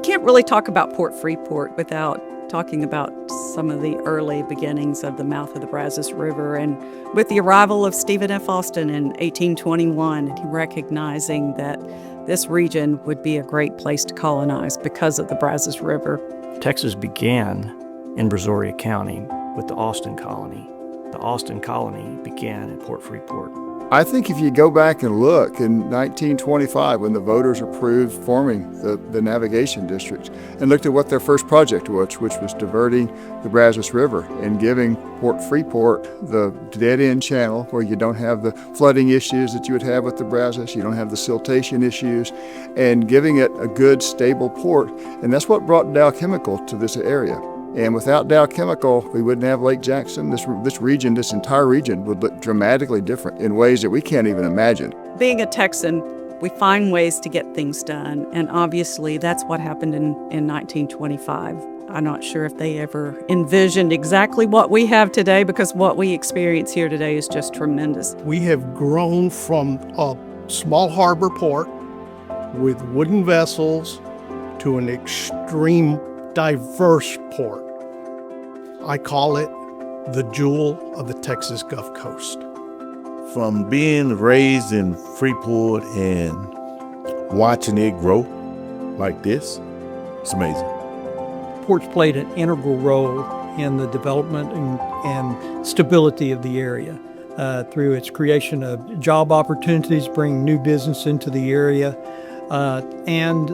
can't really talk about Port Freeport without talking about some of the early beginnings of the mouth of the Brazos River. And with the arrival of Stephen F. Austin in 1821, recognizing that this region would be a great place to colonize because of the Brazos River. Texas began in Brazoria County with the Austin Colony. The Austin Colony began at Port Freeport. I think if you go back and look in 1925 when the voters approved forming the navigation district and looked at what their first project was, which was diverting the Brazos River and giving Port Freeport the dead-end channel where you don't have the flooding issues that you would have with the Brazos, you don't have the siltation issues, and giving it a good, stable port. And that's what brought Dow Chemical to this area. And without Dow Chemical, we wouldn't have Lake Jackson. This region, this entire region would look dramatically different in ways that we can't even imagine. Being a Texan, we find ways to get things done. And obviously, that's what happened in 1925. I'm not sure if they ever envisioned exactly what we have today, because what we experience here today is just tremendous. We have grown from a small harbor port with wooden vessels to an extreme diverse port. I call it the jewel of the Texas Gulf Coast. From being raised in Freeport and watching it grow like this, it's amazing. Port's played an integral role in the development and stability of the area through its creation of job opportunities, bringing new business into the area, and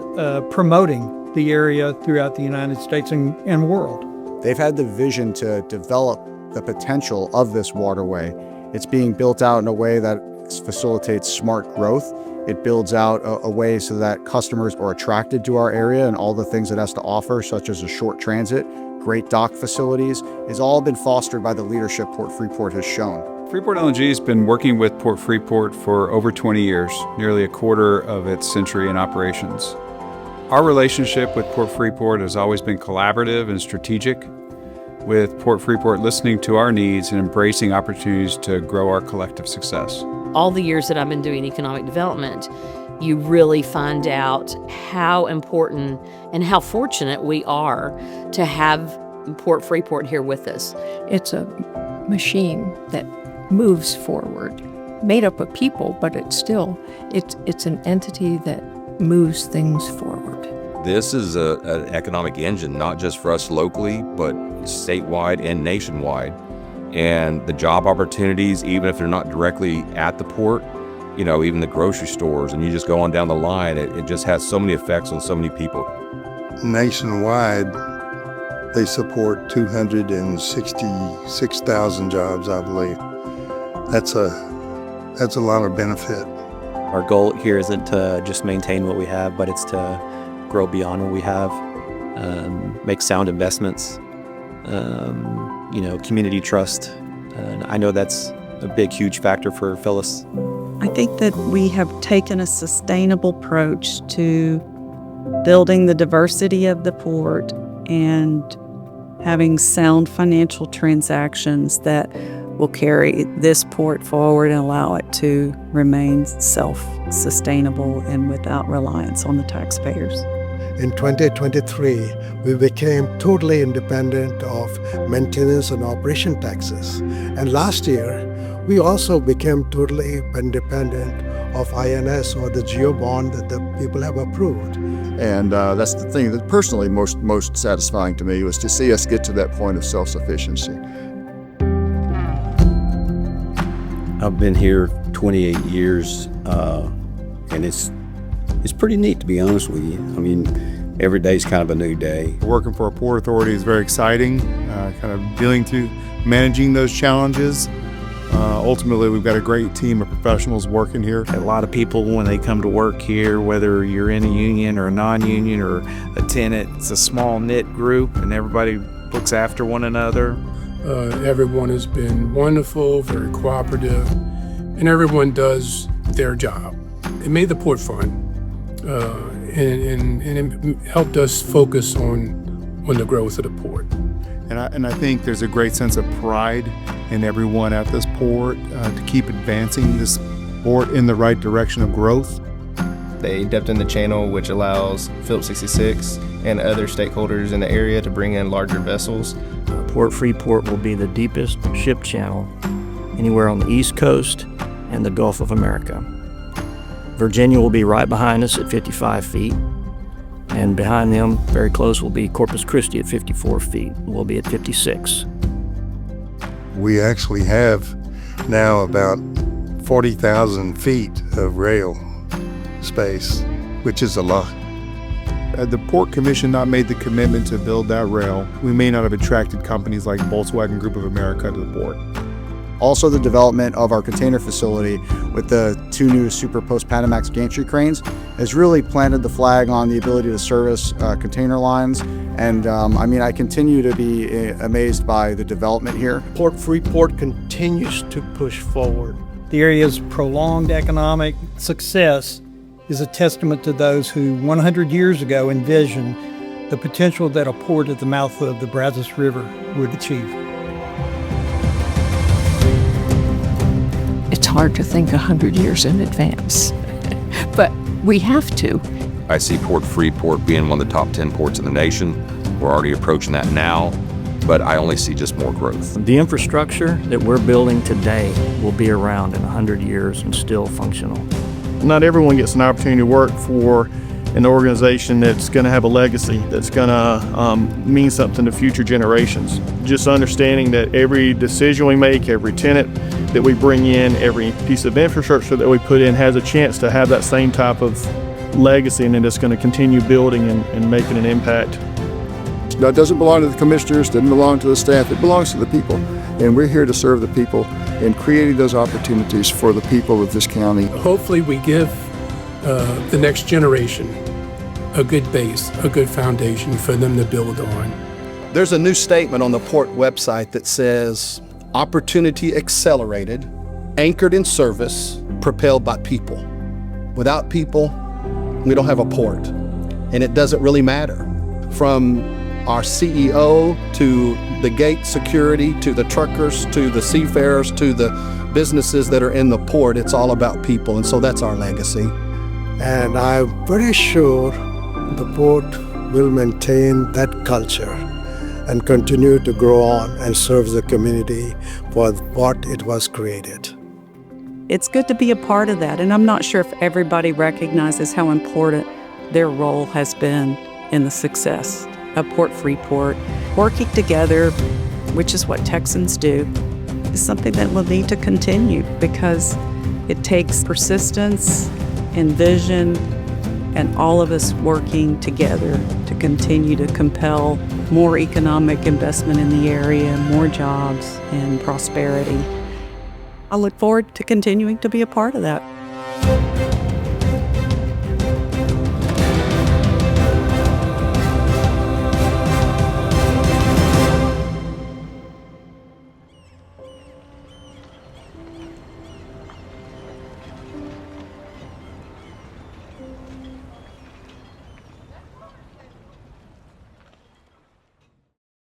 promoting the area throughout the United States and world. They've had the vision to develop the potential of this waterway. It's being built out in a way that facilitates smart growth. It builds out a way so that customers are attracted to our area and all the things it has to offer, such as a short transit, great dock facilities, has all been fostered by the leadership Port Freeport has shown. Freeport LNG has been working with Port Freeport for over 20 years, nearly a quarter of its century in operations. Our relationship with Port Freeport has always been collaborative and strategic, with Port Freeport listening to our needs and embracing opportunities to grow our collective success. All the years that I've been doing economic development, you really find out how important and how fortunate we are to have Port Freeport here with us. It's a machine that moves forward, made up of people, but it's an entity that moves things forward. This is an economic engine, not just for us locally, but statewide and nationwide. And the job opportunities, even if they're not directly at the port, even the grocery stores, and you just go on down the line, it just has so many effects on so many people. Nationwide, they support 266,000 jobs, I believe. That's a lot of benefit. Our goal here isn't to just maintain what we have, but it's to grow beyond what we have, make sound investments, community trust. And I know that's a big, huge factor for Phyllis. I think that we have taken a sustainable approach to building the diversity of the port and having sound financial transactions that will carry this port forward and allow it to remain self-sustainable and without reliance on the taxpayers. In 2023, we became totally independent of maintenance and operation taxes. And last year, we also became totally independent of INS, or the GEO bond that the people have approved. And that's the thing that personally most satisfying to me was to see us get to that point of self-sufficiency. I've been here 28 years, and it's pretty neat, to be honest with you. I mean, every day's kind of a new day. Working for a port authority is very exciting, kind of managing those challenges. Ultimately, we've got a great team of professionals working here. A lot of people, when they come to work here, whether you're in a union or a non-union or a tenant, it's a small knit group and everybody looks after one another. Everyone has been wonderful, very cooperative, and everyone does their job. It made the port fun, and it helped us focus on the growth of the port. And I think there's a great sense of pride in everyone at this port to keep advancing this port in the right direction of growth. They dipped in the channel, which allows Phillips 66 and other stakeholders in the area to bring in larger vessels. Port Freeport will be the deepest ship channel anywhere on the East Coast and the Gulf of America. Virginia will be right behind us at 55 feet, and behind them, very close, will be Corpus Christi at 54 feet. We'll be at 56. We actually have now about 40,000 feet of rail space, which is a lot. Had the Port Commission not made the commitment to build that rail, we may not have attracted companies like Volkswagen Group of America to the port. Also, the development of our container facility with the 2 new Super Post-Panamax gantry cranes has really planted the flag on the ability to service container lines. And I continue to be amazed by the development here. Port Freeport continues to push forward. The area's prolonged economic success is a testament to those who 100 years ago envisioned the potential that a port at the mouth of the Brazos River would achieve. It's hard to think 100 years in advance, but we have to. I see Port Freeport being one of the top 10 ports in the nation. We're already approaching that now, but I only see just more growth. The infrastructure that we're building today will be around in 100 years and still functional. Not everyone gets an opportunity to work for an organization that's going to have a legacy, that's going to mean something to future generations. Just understanding that every decision we make, every tenant that we bring in, every piece of infrastructure that we put in has a chance to have that same type of legacy, and it's going to continue building and making an impact. Now, it doesn't belong to the commissioners, doesn't belong to the staff, it belongs to the people. And we're here to serve the people and creating those opportunities for the people of this county. Hopefully we give the next generation a good base, a good foundation for them to build on. There's a new statement on the Port website that says, opportunity accelerated, anchored in service, propelled by people. Without people, we don't have a port. And it doesn't really matter. From our CEO to the gate security, to the truckers, to the seafarers, to the businesses that are in the port, it's all about people, and so that's our legacy. And I'm very sure the port will maintain that culture and continue to grow on and serve the community for what it was created. It's good to be a part of that, and I'm not sure if everybody recognizes how important their role has been in the success of Port Freeport. Working together, which is what Texans do, is something that will need to continue because it takes persistence and vision and all of us working together to continue to compel more economic investment in the area, more jobs and prosperity. I look forward to continuing to be a part of that.